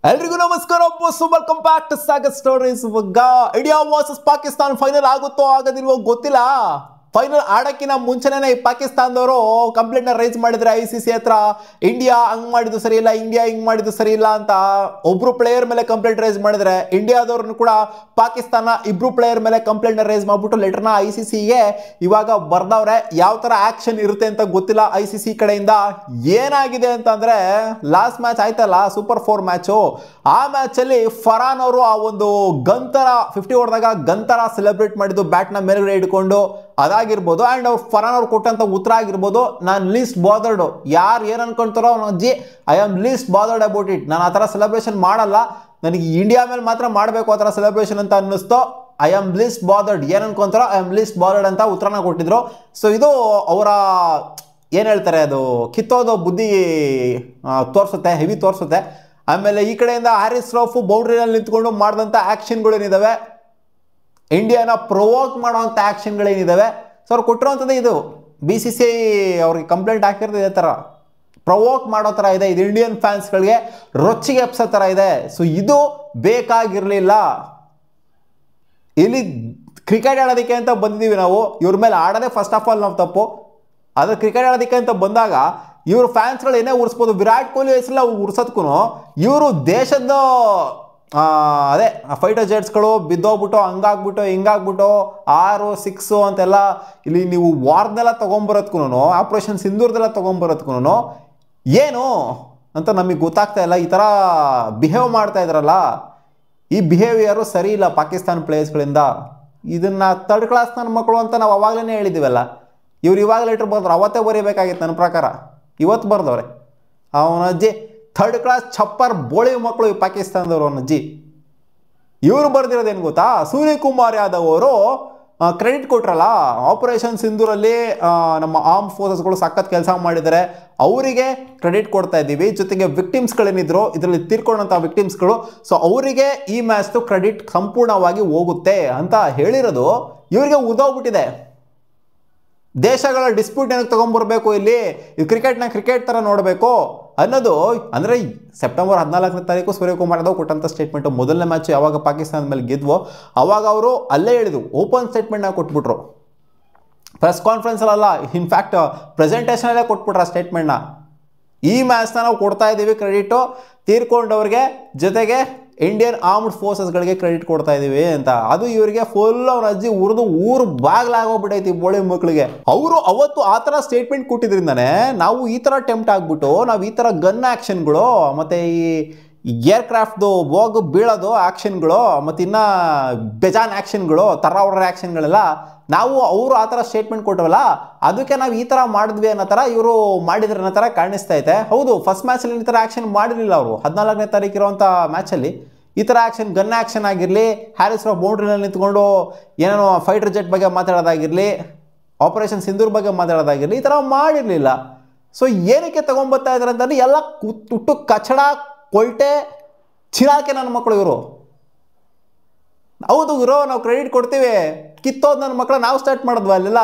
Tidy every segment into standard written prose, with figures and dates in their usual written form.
ಎಲ್ರಿಗೂ ನಮಸ್ಕಾರ welcome back to Sagar stories. India versus Pakistan final ಆಗುತ್ತೋ ಆಗೋದಿಲ್ವೋ ಗೊತ್ತಿಲ್ಲ. ಫೈನಲ್ ಆಡಕ್ಕಿನ ಮುಂಚೆನೇ ಈ ಪಾಕಿಸ್ತಾನದವರು ಕಂಪ್ಲೇಂಟ್ ನ ರೈಸ್ ಮಾಡಿದ್ರೆ ICC ಹತ್ರ, ಇಂಡಿಯಾ ಹಂಗ್ ಮಾಡಿದ್ದು ಸರಿ ಇಲ್ಲ, ಇಂಡಿಯಾ ಹಿಂಗ್ ಮಾಡಿದ್ದು ಸರಿ ಇಲ್ಲ ಅಂತ ಒಬ್ರು ಪ್ಲೇಯರ್ ಮೇಲೆ ಕಂಪ್ಲೇಂಟ್ ರೈಸ್ ಮಾಡಿದ್ರೆ, ಇಂಡಿಯಾದವ್ರನ್ನು ಕೂಡ ಪಾಕಿಸ್ತಾನ ಇಬ್ರು ಪ್ಲೇಯರ್ ಮೇಲೆ ಕಂಪ್ಲೇಂಟ್ ನ ರೈಸ್ ಮಾಡ್ಬಿಟ್ಟು ಲೆಟರ್ನ ICCಗೆ ಇವಾಗ ಬರ್ದವ್ರೆ. ಯಾವ ತರ ಆಕ್ಷನ್ ಇರುತ್ತೆ ಅಂತ ಗೊತ್ತಿಲ್ಲ ICC ಕಡೆಯಿಂದ. ಏನಾಗಿದೆ ಅಂತಂದ್ರೆ, ಲಾಸ್ಟ್ ಮ್ಯಾಚ್ ಆಯ್ತಲ್ಲ ಸೂಪರ್ 4 ಮ್ಯಾಚು, ಆ ಮ್ಯಾಚ್ ಅಲ್ಲಿ ಫರಾನ್ ಅವರು ಆ ಒಂದು ಗಂತರ 50 ಹೊಡೆದಾಗ ಗಂತರ ಸೆಲೆಬ್ರೇಟ್ ಮಾಡಿದ್ದು ಬ್ಯಾಟ್ ನ ಮೇಲ್ಗಡೆ ಇಟ್ಕೊಂಡು, ಅದಾಗಿರ್ಬೋದು. ಅಂಡ್ ಅವ್ರು ಫರಾನ್ ಅವ್ರು ಕೊಟ್ಟಂತ ಉತ್ತರ ಆಗಿರ್ಬೋದು, ನಾನು ಲೀಸ್ಟ್ ಬಾದರ್ಡ್, ಯಾರು ಏನ್ ಅನ್ಕೊಂತಾರೋ ಅಜ್ಜಿ, I am list bothered about it, ನಾನು ಆ ಥರ ಸೆಲೆಬ್ರೇಷನ್ ಮಾಡಲ್ಲ, ನನಗೆ ಇಂಡಿಯಾ ಮೇಲೆ ಮಾತ್ರ ಮಾಡಬೇಕು ಆ ಥರ ಸೆಲೆಬ್ರೇಷನ್ ಅಂತ ಅನ್ನಿಸ್ತು. ಐ ಆಮ್ ಲೀಸ್ಟ್ ಬಾದರ್ಡ್, ಏನು ಅನ್ಕೊಂತಾರೋ ಐ ಆಮ್ ಲೀಸ್ಟ್ ಬಾದರ್ಡ್ ಅಂತ ಉತ್ತರನ ಕೊಟ್ಟಿದ್ರು. ಸೊ ಇದು ಅವರ ಏನು ಹೇಳ್ತಾರೆ, ಅದು ಕಿತ್ತೋದು ಬುದ್ಧಿ ತೋರಿಸುತ್ತೆ, ಹೆವಿ ತೋರಿಸುತ್ತೆ. ಆಮೇಲೆ ಈ ಕಡೆಯಿಂದ ಹ್ಯಾರಿಸ್ ರೌಫ್ ಬೌಂಡ್ರಿನಲ್ಲಿ ನಿಂತ್ಕೊಂಡು ಮಾಡಿದಂಥ ಆ್ಯಕ್ಷನ್ಗಳೇನಿದ್ದಾವೆ, ಇಂಡಿಯಾನ ಪ್ರೊವೋಕ್ ಮಾಡುವಂಥ ಆ್ಯಕ್ಷನ್ಗಳೇನಿದ್ದಾವೆ, ಸೊ ಅವ್ರು ಕೊಟ್ಟಿರೋಂಥದ್ದು ಇದು. BCCI ಅವ್ರಿಗೆ ಕಂಪ್ಲೇಂಟ್ ಹಾಕಿರೋದು ಇದೇ ಥರ, ಪ್ರೊವೋಕ್ ಮಾಡೋ ಥರ ಇದೆ, ಇದು ಇಂಡಿಯನ್ ಫ್ಯಾನ್ಸ್ಗಳಿಗೆ ರೊಚ್ಚಿಗೆ ಎಪ್ಸೋ ಥರ ಇದೆ. ಸೊ ಇದು ಬೇಕಾಗಿರಲಿಲ್ಲ. ಇಲ್ಲಿ ಕ್ರಿಕೆಟ್ ಆಡೋದಕ್ಕೆ ಅಂತ ಬಂದಿದ್ದೀವಿ ನಾವು, ಇವ್ರ ಮೇಲೆ ಆಡೋದೇ ಫಸ್ಟ್ ಆಫ್ ಆಲ್ ನಾವು ತಪ್ಪು. ಆದರೆ ಕ್ರಿಕೆಟ್ ಆಡೋದಕ್ಕೆ ಅಂತ ಬಂದಾಗ ಇವರು ಫ್ಯಾನ್ಸ್ಗಳು ಏನೇ ಉರ್ಸ್ಬೋದು, ವಿರಾಟ್ ಕೊಹ್ಲಿ ಹೆಸರೆಲ್ಲ ಉರ್ಸೋದಕ್ಕೂ ಇವರು ದೇಶದ ಅದೇ ಫೈಟರ್ ಜೆಟ್ಸ್ಗಳು ಬಿದ್ದೋಗ್ಬಿಟ್ಟು ಹಂಗಾಗ್ಬಿಟ್ಟು ಹಿಂಗಾಗ್ಬಿಟ್ಟು 6, 6 ಅಂತೆಲ್ಲ ಇಲ್ಲಿ ನೀವು ವಾರ್ನೆಲ್ಲ ತೊಗೊಂಬರೋದ್ಕೂ, ಆಪ್ರೇಷನ್ ಸಿಂಧೂರ್ದೆಲ್ಲ ತೊಗೊಂಬರೋದ್ಕೂ ಏನು ಅಂತ ನಮಗೆ ಗೊತ್ತಾಗ್ತಾ ಇಲ್ಲ. ಈ ಥರ ಬಿಹೇವ್ ಮಾಡ್ತಾ ಇದ್ರಲ್ಲ, ಈ ಬಿಹೇವಿಯರು ಸರಿ ಇಲ್ಲ ಪಾಕಿಸ್ತಾನ ಪ್ಲೇಯರ್ಸ್ಗಳಿಂದ. ಇದನ್ನು ಥರ್ಡ್ ಕ್ಲಾಸ್ ನನ್ನ ಮಕ್ಕಳು ಅಂತ ನಾವು ಅವಾಗಲೇ ಹೇಳಿದ್ದೀವಲ್ಲ. ಇವ್ರು ಇವಾಗ ಲೆಟ್ರ್ ಬರ್ದ್ರು, ಅವತ್ತೇ ಬರೀಬೇಕಾಗಿತ್ತು ನನ್ನ ಪ್ರಕಾರ, ಇವತ್ತು ಬರ್ದವ್ರೆ. ಅವನಜ್ಜಿ ಥರ್ಡ್ ಕ್ಲಾಸ್ ಛಪ್ಪರ್ ಬೋಳಿ ಮಕ್ಕಳು ಈ ಪಾಕಿಸ್ತಾನದವರು ಅವನಜ್ಜಿ. ಇವರು ಬರ್ದಿರೋದೇನು ಗೊತ್ತಾ, ಸೂರ್ಯಕುಮಾರ್ ಯಾದವ್ ಅವರು ಕ್ರೆಡಿಟ್ ಕೊಟ್ರಲ್ಲ ಆಪರೇಷನ್ ಸಿಂಧೂರಲ್ಲಿ, ನಮ್ಮ ಆರ್ಮ್ ಫೋರ್ಸಸ್ಗಳು ಸಖತ್ ಕೆಲಸ ಮಾಡಿದ್ದಾರೆ, ಅವರಿಗೆ ಕ್ರೆಡಿಟ್ ಕೊಡ್ತಾ ಇದ್ದೀವಿ. ಜೊತೆಗೆ ವಿಕ್ಟಿಮ್ಸ್ಗಳೇನಿದ್ರು ಇದರಲ್ಲಿ ತೀರ್ಕೊಂಡಂಥ ವಿಕ್ಟಿಮ್ಸ್ಗಳು, ಸೊ ಅವರಿಗೆ ಈ ಮ್ಯಾಚ್ದು ಕ್ರೆಡಿಟ್ ಸಂಪೂರ್ಣವಾಗಿ ಹೋಗುತ್ತೆ ಅಂತ ಹೇಳಿರೋದು ಇವರಿಗೆ ಉದೋಗ್ಬಿಟ್ಟಿದೆ. ದೇಶಗಳ ಡಿಸ್ಪ್ಯೂಟ್ ಏನಕ್ಕೆ ತೊಗೊಂಬರ್ಬೇಕು, ಇಲ್ಲಿ ಇದು ಕ್ರಿಕೆಟ್ನ ಕ್ರಿಕೆಟ್ ಥರ ನೋಡಬೇಕು ಅನ್ನೋದು. ಅಂದರೆ ಸೆಪ್ಟೆಂಬರ್ 14ನೇ ತಾರೀಕು ಸೂರ್ಯಕುಮಾರ್ ಯಾದವ್ ಕೊಟ್ಟಂಥ ಸ್ಟೇಟ್ಮೆಂಟು, ಮೊದಲನೇ ಮ್ಯಾಚ್ ಯಾವಾಗ ಪಾಕಿಸ್ತಾನದ ಮೇಲೆ ಗೆದ್ವೋ ಅವಾಗ ಅವರು ಅಲ್ಲೇ ಹೇಳಿದ್ರು, ಓಪನ್ ಸ್ಟೇಟ್ಮೆಂಟ್ನ ಕೊಟ್ಬಿಟ್ರು, ಪ್ರೆಸ್ ಕಾನ್ಫರೆನ್ಸಲ್ಲ, ಇನ್ಫ್ಯಾಕ್ಟ್ ಪ್ರೆಸೆಂಟೇಷನಲ್ಲೇ ಕೊಟ್ಬಿಟ್ರು ಆ ಸ್ಟೇಟ್ಮೆಂಟ್ನ. ಈ ಮ್ಯಾಚ್ನ ನಾವು ಕೊಡ್ತಾ ಇದ್ದೀವಿ ಕ್ರೆಡಿಟು ತೀರ್ಕೊಂಡವ್ರಿಗೆ, ಜೊತೆಗೆ ಇಂಡಿಯನ್ ಆರ್ಮ್ಡ್ ಫೋರ್ಸಸ್ಗಳಿಗೆ ಕ್ರೆಡಿಟ್ ಕೊಡ್ತಾ ಇದ್ದೀವಿ ಅಂತ. ಅದು ಇವರಿಗೆ ಫುಲ್ ಅವ್ರ ಅಜ್ಜಿ ಉರಿದು ಊರು ಬಾಗ್ಲಾಗೋಗ್ಬಿಟ್ಟೈತಿ ಬೋಳಿ ಮಕ್ಕಳಿಗೆ. ಅವರು ಅವತ್ತು ಆ ಥರ ಸ್ಟೇಟ್ಮೆಂಟ್ ಕೊಟ್ಟಿದ್ರಿಂದಾನೆ ನಾವು ಈ ಥರ ಟೆಂಪ್ಟ್ ಆಗ್ಬಿಟ್ಟು ನಾವು ಈ ಥರ ಗನ್ ಆ್ಯಕ್ಷನ್ಗಳು, ಮತ್ತು ಈ ಏರ್ಕ್ರಾಫ್ಟ್ದು ಹೋಗು ಬೀಳೋದು ಆ್ಯಕ್ಷನ್ಗಳು, ಮತ್ತು ಇನ್ನು ಬೇಜಾನ್ ಆ್ಯಕ್ಷನ್ಗಳು, ತರ್ರಾವರ ಆ್ಯಕ್ಷನ್ಗಳೆಲ್ಲ ನಾವು ಅವರು ಆ ಥರ ಸ್ಟೇಟ್ಮೆಂಟ್ ಕೊಟ್ಟವಲ್ಲ, ಅದಕ್ಕೆ ನಾವು ಈ ಥರ ಮಾಡಿದ್ವಿ ಅನ್ನೋ ಥರ ಇವರು ಮಾಡಿದ್ರೆ ಅನ್ನೋ ಥರ ಕಾಣಿಸ್ತೈತೆ. ಹೌದು, ಫಸ್ಟ್ ಮ್ಯಾಚಲ್ಲಿ ಈ ಥರ ಆ್ಯಕ್ಷನ್ ಮಾಡಿರಲಿಲ್ಲ ಅವರು. 14ನೇ ತಾರೀಕು ಇರೋವಂಥ ಮ್ಯಾಚಲ್ಲಿ ಈ ಥರ ಆ್ಯಕ್ಷನ್, ಗನ್ ಆ್ಯಕ್ಷನ್ ಆಗಿರಲಿ, ಹ್ಯಾರಿಸ್ ರೌಫ್ ಬೌಂಡ್ರಿನಲ್ಲಿ ನಿಂತ್ಕೊಂಡು ಏನೇನೋ ಫೈಟರ್ ಜೆಟ್ ಬಗ್ಗೆ ಮಾತಾಡೋದಾಗಿರಲಿ, ಆಪರೇಷನ್ ಸಿಂಧೂರ್ ಬಗ್ಗೆ ಮಾತಾಡೋದಾಗಿರಲಿ, ಈ ಥರ ಮಾಡಿರಲಿಲ್ಲ. ಸೊ ಏನಕ್ಕೆ ತೊಗೊಂಬರ್ತಾ ಇದ್ದಾರೆ ಅಂತಂದರೆ ಎಲ್ಲ ತುಟ್ಟು ಕಚಡ ಕೊಲ್ಟೆ ಚಿರಾಕೆ ನನ್ನ ಮಕ್ಕಳು ಇವರು. ಹೌದು ಗುರು, ನಾವು ಕ್ರೆಡಿಟ್ ಕೊಡ್ತೀವಿ, ಕಿತ್ತೋದು ನನ್ನ ಮಕ್ಕಳು ನಾವು ಸ್ಟಾರ್ಟ್ ಮಾಡಿದ್ವಾ ಅಲ್ಲೆಲ್ಲ,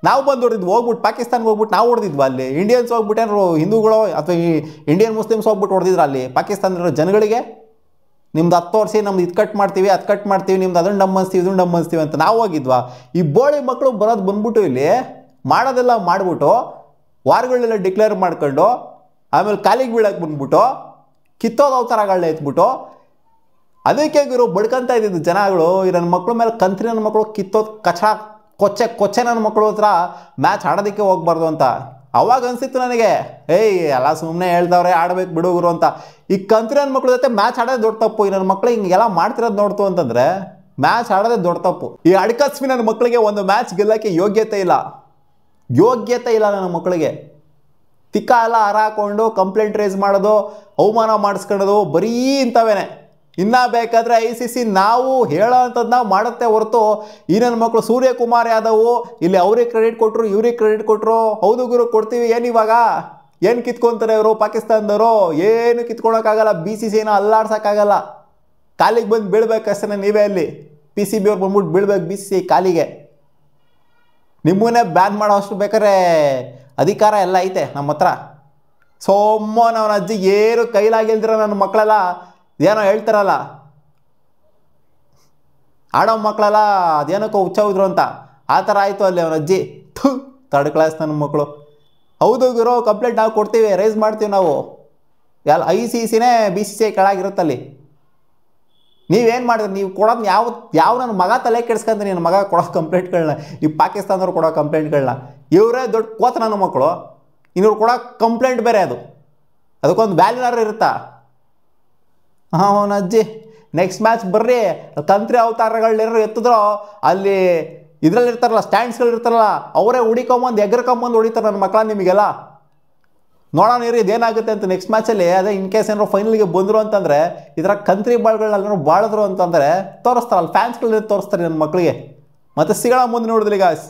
ನಾವು ಬಂದು ಹೊಡೆದಿದ್ವಿ, ಹೋಗ್ಬಿಟ್ಟು ಪಾಕಿಸ್ತಾನ್ಗೆ ಹೋಗ್ಬಿಟ್ಟು ನಾವು ಹೊಡೆದಿದ್ವಾ ಅಲ್ಲಿ. ಇಂಡಿಯನ್ಸ್ ಹೋಗ್ಬಿಟ್ಟು ಏನಾರು ಹಿಂದೂಗಳು ಅಥವಾ ಈ ಇಂಡಿಯನ್ ಮುಸ್ಲಿಮ್ಸ್ ಹೋಗ್ಬಿಟ್ಟು ಹೊಡೆದಿದ್ರು ಅಲ್ಲಿ ಪಾಕಿಸ್ತಾನದಲ್ಲಿರೋ ಜನಗಳಿಗೆ, ನಿಮ್ದು 10 ವರ್ಷ ನಮ್ದು ಇದು ಕಟ್ ಮಾಡ್ತೀವಿ, ಅದು ಕಟ್ ಮಾಡ್ತೀವಿ, ನಿಮ್ದು ಅದನ್ನು ಡಮ್ಮನ್ಸ್ತೀವಿ, ಇದನ್ನು ಡಮ್ಮನ್ಸ್ತೀವಿ ಅಂತ ನಾವು ಹೋಗಿದ್ವಾ. ಈ ಬೋಳಿ ಮಕ್ಕಳು ಬರೋದು ಬಂದ್ಬಿಟ್ಟು ಇಲ್ಲಿ ಮಾಡೋದೆಲ್ಲ ಮಾಡಿಬಿಟ್ಟು ವಾರ್ಗಳನ್ನೆಲ್ಲ ಡಿಕ್ಲೇರ್ ಮಾಡ್ಕೊಂಡು ಆಮೇಲೆ ಕಾಲಿಗೆ ಬೀಳಕ್ಕೆ ಬಂದ್ಬಿಟ್ಟು ಕಿತ್ತೋದು ಅವತಾರಗಳನ್ನ ಎತ್ಬಿಟ್ಟು, ಅದಕ್ಕೆ ಗುರು ಬಡ್ಕೊಂತ ಇದ್ದಿದ್ದು ಜನಗಳು. ಈ ನನ್ನ ಮಕ್ಕಳ ಮೇಲೆ ಕಂತ್ರಿ ನನ್ನ ಮಕ್ಕಳು ಕಿತ್ತೋದು ಕಚ ಕೊಚ್ಚೆ ನನ್ನ ಮಕ್ಕಳು ಹತ್ರ ಮ್ಯಾಚ್ ಆಡೋದಕ್ಕೆ ಹೋಗ್ಬಾರ್ದು ಅಂತ. ಅವಾಗ ಅನಿಸಿತ್ತು ನನಗೆ, ಎಲ್ಲ ಸುಮ್ಮನೆ ಹೇಳ್ದವ್ರೆ ಆಡ್ಬೇಕು ಬಿಡುಗರು ಅಂತ. ಈ ಕಂತ್ರಿ ನನ್ನ ಮಕ್ಕಳ ಜೊತೆ ಮ್ಯಾಚ್ ಆಡೋದೇ ದೊಡ್ಡ ತಪ್ಪು. ಈ ನನ್ನ ಮಕ್ಕಳು ಹಿಂಗೆಲ್ಲ ಮಾಡ್ತಿರೋದು ನೋಡ್ತು ಅಂತಂದರೆ ಮ್ಯಾಚ್ ಆಡೋದೇ ದೊಡ್ಡ ತಪ್ಪು. ಈ ಅಡ್ಕಸ್ವಿ ನನ್ನ ಮಕ್ಕಳಿಗೆ ಒಂದು ಮ್ಯಾಚ್ ಗೆಲ್ಲಕ್ಕೆ ಯೋಗ್ಯತೆ ಇಲ್ಲ ನನ್ನ ಮಕ್ಕಳಿಗೆ. ತಿಕ್ಕ ಎಲ್ಲ ಹಾರಾಕೊಂಡು ಕಂಪ್ಲೇಂಟ್ ರೈಸ್ ಮಾಡೋದು, ಅವಮಾನ ಮಾಡಿಸ್ಕೊಳ್ಳೋದು, ಬರೀ ಇಂಥವೇನೆ. ಇನ್ನ ಬೇಕಾದರೆ ICC ನಾವು ಹೇಳೋ ಅಂಥದ್ದು ನಾವು ಮಾಡುತ್ತೆ ಹೊರತು, ಈ ನನ್ನ ಮಕ್ಕಳು ಸೂರ್ಯಕುಮಾರ್ ಯಾದವ್ ಇಲ್ಲಿ ಅವ್ರಿಗೆ ಕ್ರೆಡಿಟ್ ಕೊಟ್ಟರು, ಇವ್ರಿಗೆ ಕ್ರೆಡಿಟ್ ಕೊಟ್ಟರು, ಹೌದು ಗುರು ಕೊಡ್ತೀವಿ, ಏನಿವಾಗ ಏನು ಕಿತ್ಕೊತಾರೆ ಇವರು ಪಾಕಿಸ್ತಾನದವರು, ಏನು ಕಿತ್ಕೊಳಕ್ಕಾಗಲ್ಲ. BCCನ ಅಲ್ಲಾಡ್ಸೋಕ್ಕಾಗಲ್ಲ, ಕಾಲಿಗೆ ಬಂದು ಬೀಳ್ಬೇಕಷ್ಟೇ ನೀವೇ. ಅಲ್ಲಿ PCB ಅವ್ರು ಬಂದ್ಬಿಟ್ಟು ಬೀಳ್ಬೇಕು BCCI ಕಾಲಿಗೆ. ನಿಮ್ಮನ್ನೇ ಬ್ಯಾನ್ ಮಾಡೋ ಅಷ್ಟು ಬೇಕಾದ್ರೆ ಅಧಿಕಾರ ಎಲ್ಲ ಐತೆ ನಮ್ಮ ಹತ್ರ. ಸೋಮೋನ್ ಅವನ ಅಜ್ಜಿ ಏನು ಕೈಲಾಗಿಲ್ದಿರ ನನ್ನ ಮಕ್ಕಳೆಲ್ಲ ಏನೋ ಹೇಳ್ತಾರಲ್ಲ, ಆಡೋ ಮಕ್ಕಳೆಲ್ಲ ಅದೇನಕ್ಕೋ ಹುಚ್ಚೋದ್ರು ಅಂತ, ಆ ಥರ ಆಯಿತು ಅಲ್ಲಿ ಅವನ ಅಜ್ಜಿ. ಥರ್ಡ್ ಕ್ಲಾಸ್ ನನ್ನ ಮಕ್ಕಳು. ಹೌದು ಗುರು, ಕಂಪ್ಲೇಂಟ್ ನಾವು ಕೊಡ್ತೀವಿ, ರೈಸ್ ಮಾಡ್ತೀವಿ ನಾವು. ICCನೇ BCCI ಕೆಳಗಿರುತ್ತಲ್ಲಿ. ನೀವೇನು ಮಾಡಿದ್ರಿ? ನೀವು ಕೊಡೋದು ಯಾವ ನನ್ನ ಮಗ ತಲೆ ಕೆಡ್ಸ್ಕೊಂತ ನನ್ನ ಮಗ ಕೊಡೋ ಕಂಪ್ಲೇಂಟ್ಗಳನ್ನ, ಈ ಪಾಕಿಸ್ತಾನದವ್ರು ಕೊಡೋ ಕಂಪ್ಲೇಂಟ್ಗಳನ್ನ. ಇವರೇ ದೊಡ್ಡ ಕೋತ ನನ್ನ ಮಕ್ಕಳು, ಇನ್ನೂರು ಕೊಡೋ ಕಂಪ್ಲೇಂಟ್ ಬೇರೆ. ಅದಕ್ಕೊಂದು ವ್ಯಾಲ್ಯೂನಾರು ಇರುತ್ತಾ? ಅವನ ಅಜ್ಜಿ ನೆಕ್ಸ್ಟ್ ಮ್ಯಾಚ್ ಬರ್ರಿ, ತಂತ್ರಿ ಅವತಾರಗಳನ್ನೇನಾರು ಎತ್ತಿದ್ರೋ ಅಲ್ಲಿ ಇದರಲ್ಲಿರ್ತಾರಲ್ಲ, ಸ್ಟ್ಯಾಂಡ್ಸ್ಗಳಿರ್ತಾರಲ್ಲ, ಅವರೇ ಹುಡಿಕೊಂಬಂದು ಎಗರ್ಕೊಂಬಂದು ಹೊಡಿತಾರೆ ನನ್ನ ಮಕ್ಕಳ. ನಿಮಗೆಲ್ಲ ನೋಡೋಣ ಇರಿ ಇದೇನಾಗುತ್ತೆ ಅಂತ ನೆಕ್ಸ್ಟ್ ಮ್ಯಾಚಲ್ಲಿ. ಅದೇ ಇನ್ ಕೇಸ್ ಏನಾರು ಫೈನಲ್ಗೆ ಬಂದರು ಅಂತಂದರೆ, ಈ ಥರ ಕಂತ್ರಿ ಬಾಳ್ಗಳನ್ನ ಬಾಳಿದ್ರು ಅಂತಂದರೆ ತೋರಿಸ್ತಾರಲ್ಲ, ಫ್ಯಾನ್ಸ್ಗಳಲ್ಲಿ ತೋರಿಸ್ತಾರೆ ನನ್ನ ಮಕ್ಕಳಿಗೆ. ಮತ್ತೆ ಸಿಗೋಣ ಮುಂದೆ ನೋಡಿದ್ರಿ ಗಾಯ್ಸ್.